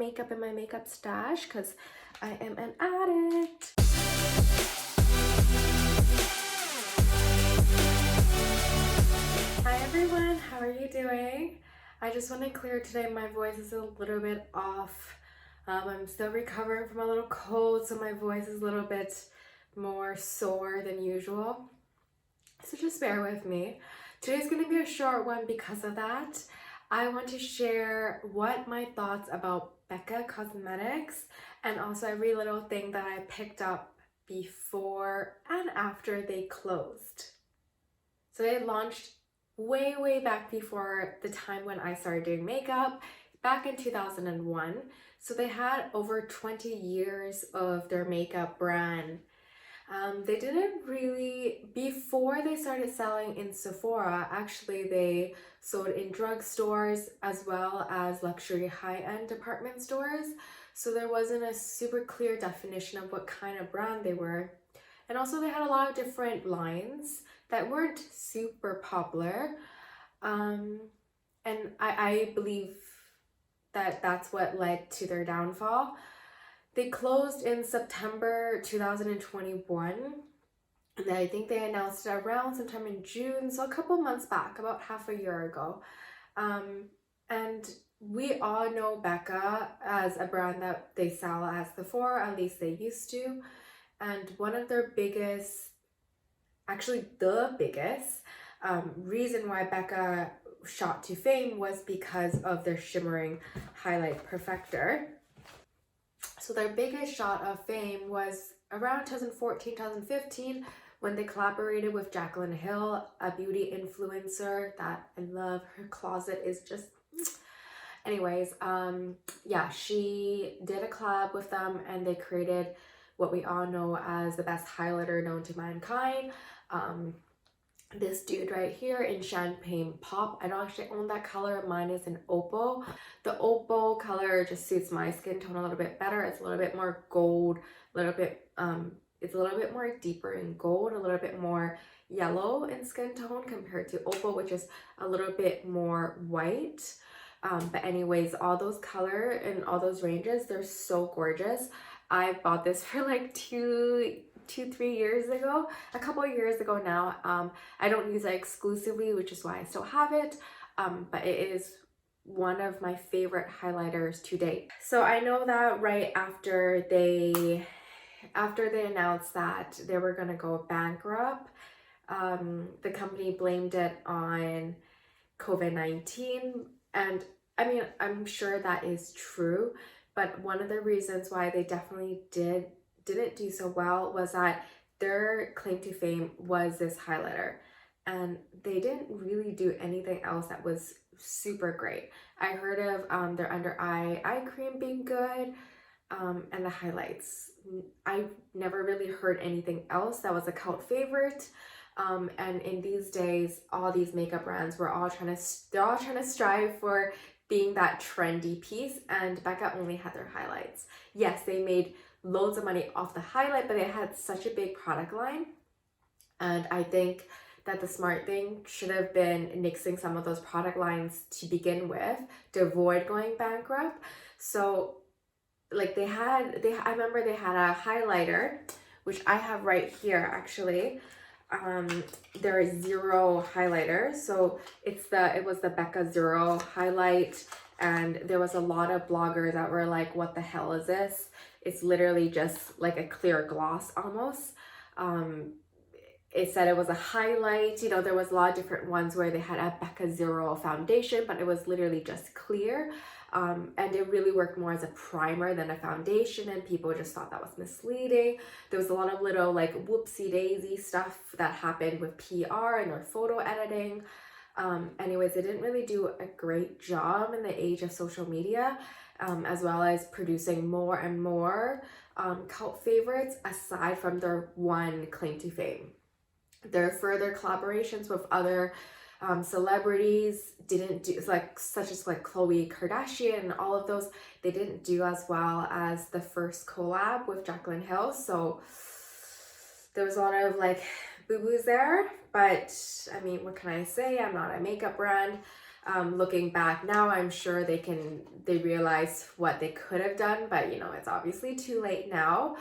makeup in my makeup stash because I am an addict. Hi everyone, how are you doing? I just want to clear today, my voice is a little bit off. I'm still recovering from a little cold, so my voice is a little bit more sore than usual. So just bear with me. Today's going to be a short one because of that. I want to share what my thoughts about Becca Cosmetics and also every little thing that I picked up before and after they closed. So they launched way back before the time when I started doing makeup, back in 2001. So they had over 20 years of their makeup brand. They didn't really, before they started selling in Sephora, actually they sold in drugstores as well as luxury high-end department stores. So there wasn't a super clear definition of what kind of brand they were. And also they had a lot of different lines that weren't super popular. And I believe that that's what led to their downfall. They closed in September 2021, and I think they announced it around sometime in June, so a couple months back, about half a year ago. And we all know Becca as a brand that they sell at Sephora, at least they used to. And one of their biggest, actually the biggest, reason why Becca shot to fame was because of their Shimmering highlight Perfector. So their biggest shot of fame was around 2014, 2015 when they collaborated with Jaclyn Hill, a beauty influencer that I love. Her closet is just... Anyways, yeah, she did a collab with them and they created what we all know as the best highlighter known to mankind. This dude right here in Champagne Pop. I don't actually own that color. Mine is in Opal. The Opal color just suits my skin tone a little bit better. It's a little bit more gold, a little bit, it's a little bit more deeper in gold, a little bit more yellow in skin tone compared to Opal, which is a little bit more white. But anyways, all those color and all those ranges, they're so gorgeous. I bought this for like 3 years ago, a couple of years ago now. I don't use it exclusively, which is why I still have it, but it is one of my favorite highlighters to date. So I know that right after they announced that they were gonna go bankrupt, the company blamed it on COVID-19, and I mean, I'm sure that is true, but one of the reasons why they definitely didn't do so well was that their claim to fame was this highlighter, and they didn't really do anything else that was super great. I heard of their under eye cream being good, and the highlights. I've never really heard anything else that was a cult favorite. And in these days, all these makeup brands they're all trying to strive for being that trendy piece, and Becca only had their highlights. Yes, they made loads of money off the highlight, but they had such a big product line, and I think that the smart thing should have been nixing some of those product lines to begin with to avoid going bankrupt. So like I remember they had a highlighter, which I have right here actually. There is Zero highlighter, so it was the Becca Zero highlight, and there was a lot of bloggers that were like, what the hell is this? It's literally just like a clear gloss almost. It said it was a highlight, you know, there was a lot of different ones where they had a Becca Zero foundation, but it was literally just clear. And it really worked more as a primer than a foundation, and people just thought that was misleading. There was a lot of little like whoopsie daisy stuff that happened with PR and their photo editing. Anyways, they didn't really do a great job in the age of social media, as well as producing more and more cult favorites aside from their one claim to fame. Their further collaborations with other celebrities didn't do, such as like Khloe Kardashian and all of those, they didn't do as well as the first collab with Jaclyn Hill. So there was a lot of like boo-boos there, but I mean, what can I say? I'm not a makeup brand. Looking back now, I'm sure they realize what they could have done, but you know, it's obviously too late now.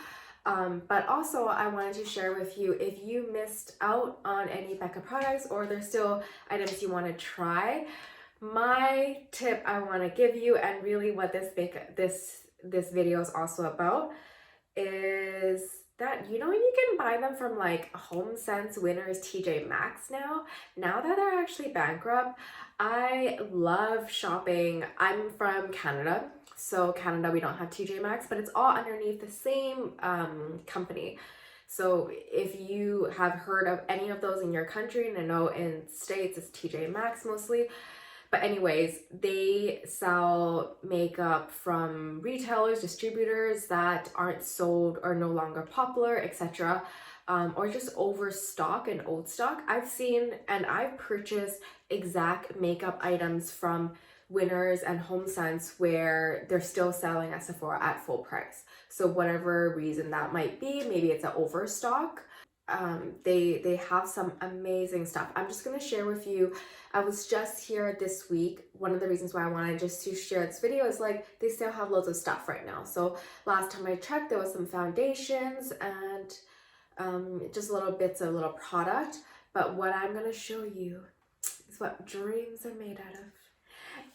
But also I wanted to share with you, if you missed out on any Becca products or there's still items you want to try, my tip I want to give you, and really what this video is also about, is that you know, you can buy them from like HomeSense, Winners, TJ Maxx now that they're actually bankrupt. I love shopping. I'm from Canada, so Canada we don't have TJ Maxx, but it's all underneath the same company. So if you have heard of any of those in your country, and I know in States it's TJ Maxx mostly, but anyways, they sell makeup from retailers, distributors that aren't sold or no longer popular, etc. Or just overstock and old stock. I've seen and I've purchased exact makeup items from Winners and HomeSense where they're still selling at Sephora at full price. So whatever reason that might be, maybe it's an overstock. They have some amazing stuff. I'm just gonna share with you. I was just here this week. One of the reasons why I wanted just to share this video is like they still have loads of stuff right now. So last time I checked, there was some foundations and just little bits of little product. But what I'm gonna show you is what dreams are made out of.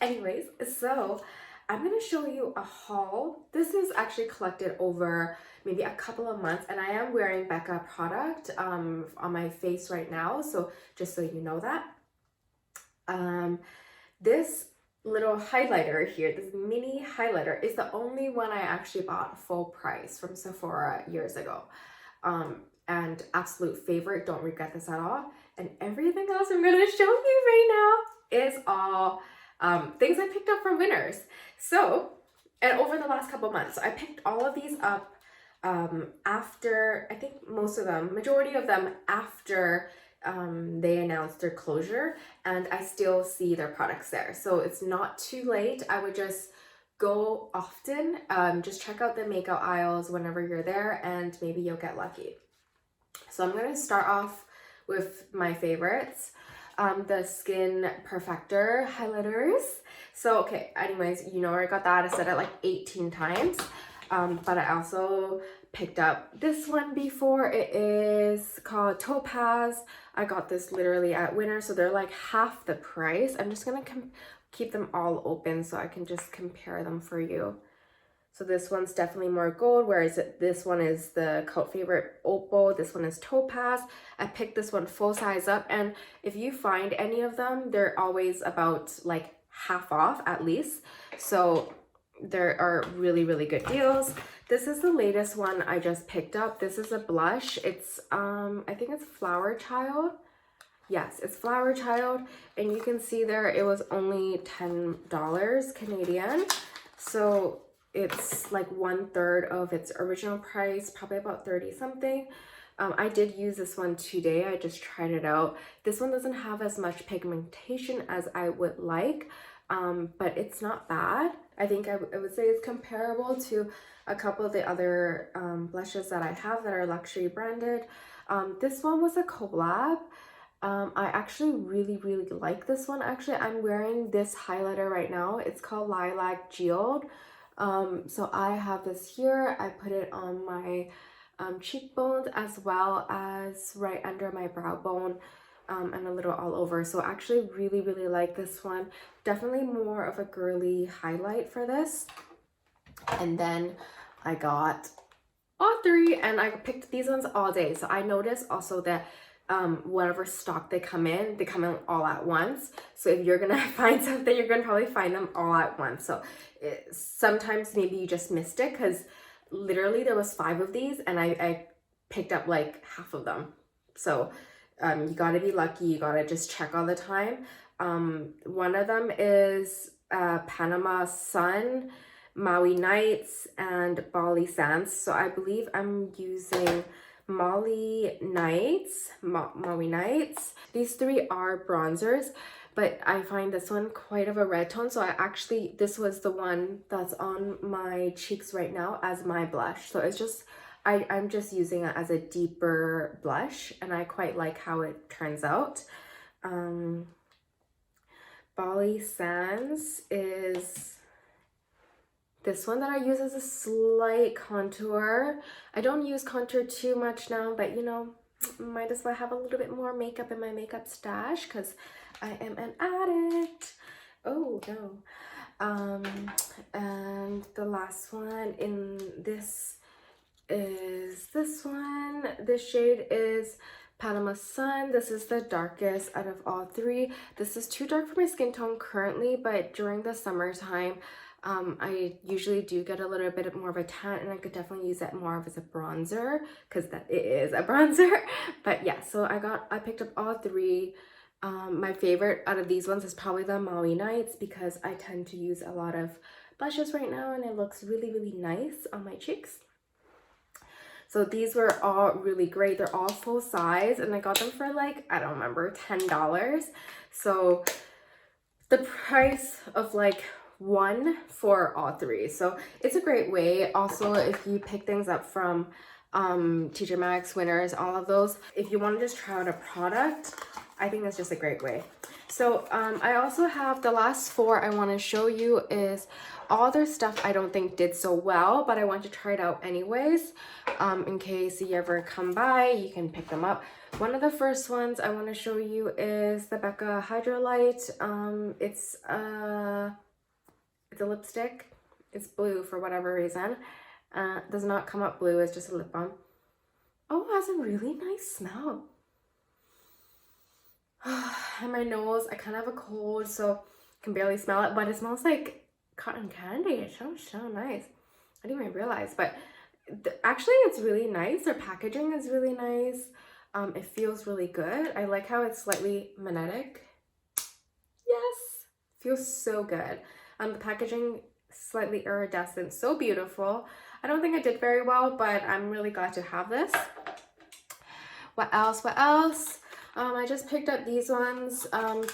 Anyways, so I'm going to show you a haul. This is actually collected over maybe a couple of months, and I am wearing Becca product on my face right now, so just so you know that. This little highlighter here, this mini highlighter, is the only one I actually bought full price from Sephora years ago. And absolute favorite, don't regret this at all. And everything else I'm going to show you right now is all things I picked up from Winners. So, and over the last couple months, so I picked all of these up after, I think most of them, majority of them after they announced their closure, and I still see their products there. So it's not too late. I would just go often, just check out the makeup aisles whenever you're there, and maybe you'll get lucky. So I'm going to start off with my favorites. The Skin Perfector highlighters. So, okay, anyways, you know where I got that. I said it like 18 times. But I also picked up this one before. It is called Topaz. I got this literally at Winners, so they're like half the price. I'm just going to keep them all open so I can just compare them for you. So this one's definitely more gold, whereas this one is the cult favorite Opal. This one is Topaz. I picked this one full size up, and if you find any of them, they're always about like half off at least. So there are really, really good deals. This is the latest one I just picked up. This is a blush. It's, I think it's Flowerchild. Yes, it's Flowerchild, and you can see there it was only $10 Canadian. So it's like 1/3 of its original price, probably about 30 something. I did use this one today. I just tried it out. This one doesn't have as much pigmentation as I would like, but it's not bad. I think I would say it's comparable to a couple of the other blushes that I have that are luxury branded. This one was a collab. I actually really, really like this one. Actually, I'm wearing this highlighter right now. It's called Lilac Geode. So I have this here. I put it on my cheekbones as well as right under my brow bone, and a little all over. So I actually really, really like this one. Definitely more of a girly highlight for this. And then I got all three, and I picked these ones all day. So I noticed also that whatever stock they come in all at once. So if you're gonna find something, you're gonna probably find them all at once. So sometimes maybe you just missed it, because literally there was 5 of these and I picked up like half of them. So you gotta be lucky. You gotta just check all the time. One of them is Panama Sun, Maui Nights, and Bali Sands. So I believe I'm using Maui Nights. These 3 are bronzers, but I find this one quite of a red tone. So this was the one that's on my cheeks right now as my blush. So it's just, I'm just using it as a deeper blush, and I quite like how it turns out. Bali Sands is this one that I use as a slight contour. I don't use contour too much now, but you know, might as well have a little bit more makeup in my makeup stash because I am an addict. Oh no. And the last one in this is this one. This shade is Panama Sun. This is the darkest out of all three. This is too dark for my skin tone currently, but during the summertime, I usually do get a little bit more of a tan, and I could definitely use that more of as a bronzer because that it is a bronzer. But yeah, so I picked up all three. My favorite out of these ones is probably the Maui Nights because I tend to use a lot of blushes right now and it looks really, really nice on my cheeks. So these were all really great. They're all full size and I got them for like, I don't remember, $10. So the price of like one for all three. So it's a great way. Also, if you pick things up from TJ Maxx, Winners, all of those, if you want to just try out a product, I think that's just a great way. So I also have the last four I want to show you is all their stuff I don't think did so well, but I want to try it out anyways. In case you ever come by, you can pick them up. One of the first ones I want to show you is the Becca Hydra Light. It's a lipstick. It's blue for whatever reason. Does not come up blue, it's just a lip balm. Oh, it has a really nice smell. And my nose, I kind of have a cold, so I can barely smell it, but it smells like cotton candy. It smells so nice. I didn't even realize, but actually it's really nice. Their packaging is really nice. It feels really good. I like how it's slightly magnetic. Yes, feels so good. The packaging slightly iridescent, so beautiful. I don't think I did very well, but I'm really glad to have this. What else? I just picked up these ones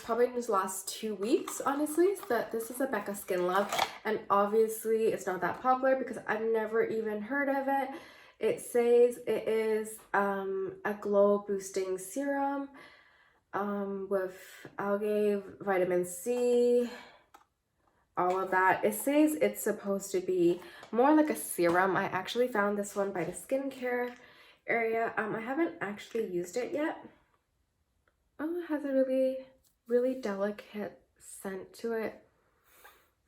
probably in the last 2 weeks, honestly. So this is a Becca Skin Love, and obviously it's not that popular because I've never even heard of it. It says it is a glow boosting serum with algae, vitamin C, all of that. It says it's supposed to be more like a serum. I actually found this one by the skincare area. I haven't actually used it yet. Oh, it has a really, really delicate scent to it.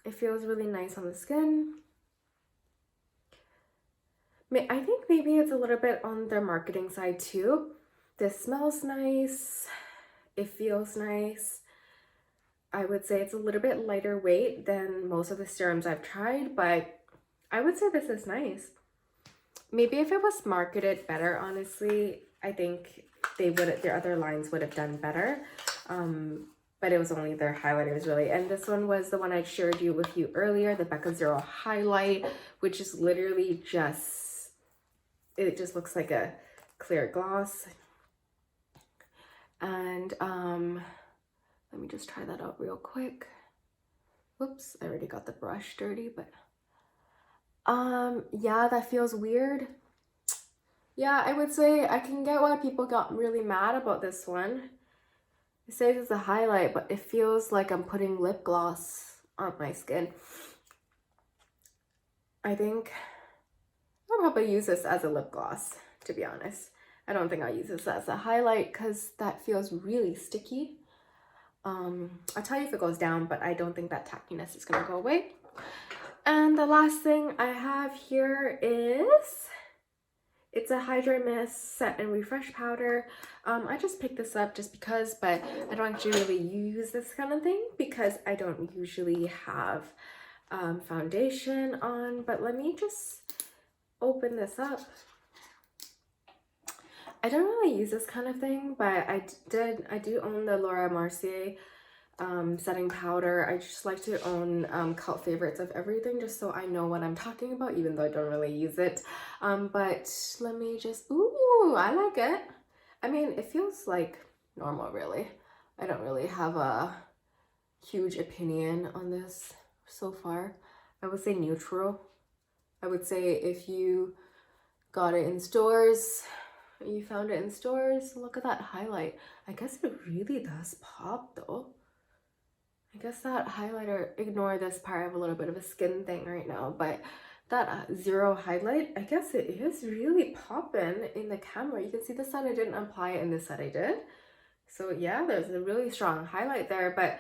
It feels really nice on the skin. I think maybe it's a little bit on their marketing side too. This smells nice. It feels nice. I would say it's a little bit lighter weight than most of the serums I've tried, but I would say this is nice. Maybe if it was marketed better, honestly, I think their other lines would have done better. But it was only their highlighters really. And this one was the one I shared with you earlier, the Becca Zero Highlight, which is literally it just looks like a clear gloss. And let me just try that out real quick. Whoops, I already got the brush dirty, but yeah, that feels weird. Yeah, I would say I can get why people got really mad about this one. It says it's a highlight, but it feels like I'm putting lip gloss on my skin. I think I'll probably use this as a lip gloss, to be honest. I don't think I'll use this as a highlight because that feels really sticky. I'll tell you if it goes down, but I don't think that tackiness is gonna go away. And the last thing I have here is, it's a Hydra Mist Set and Refresh Powder. I just picked this up just because, but I don't actually really use this kind of thing because I don't usually have foundation on. But let me just open this up. I don't really use this kind of thing, but I do own the Laura Mercier setting powder. I just like to own cult favorites of everything just so I know what I'm talking about, even though I don't really use it. But let me just, ooh, I like it. I mean, it feels like normal, really. I don't really have a huge opinion on this so far. I would say neutral. I would say if you got it in stores, you found it in stores, look at that highlight. I guess it really does pop though. I guess that highlighter, ignore this part, I have a little bit of a skin thing right now, but that zero highlight, I guess it is really popping in the camera. You can see this side I didn't apply it and this side I did. So yeah, there's a really strong highlight there, but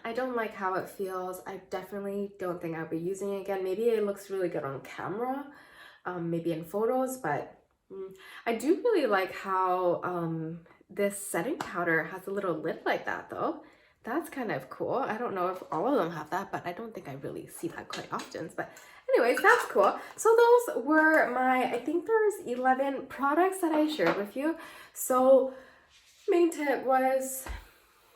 I don't like how it feels. I definitely don't think I'll be using it again. Maybe it looks really good on camera, maybe in photos, but I do really like how this setting powder has a little lid like that though. That's kind of cool. I don't know if all of them have that, but I don't think I really see that quite often. But anyways, that's cool. So those were my, I think there's 11 products that I shared with you. So main tip was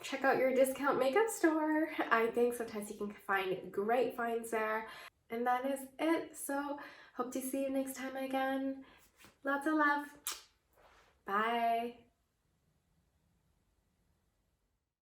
check out your discount makeup store. I think sometimes you can find great finds there. And that is it. So hope to see you next time again. Lots of love. Bye.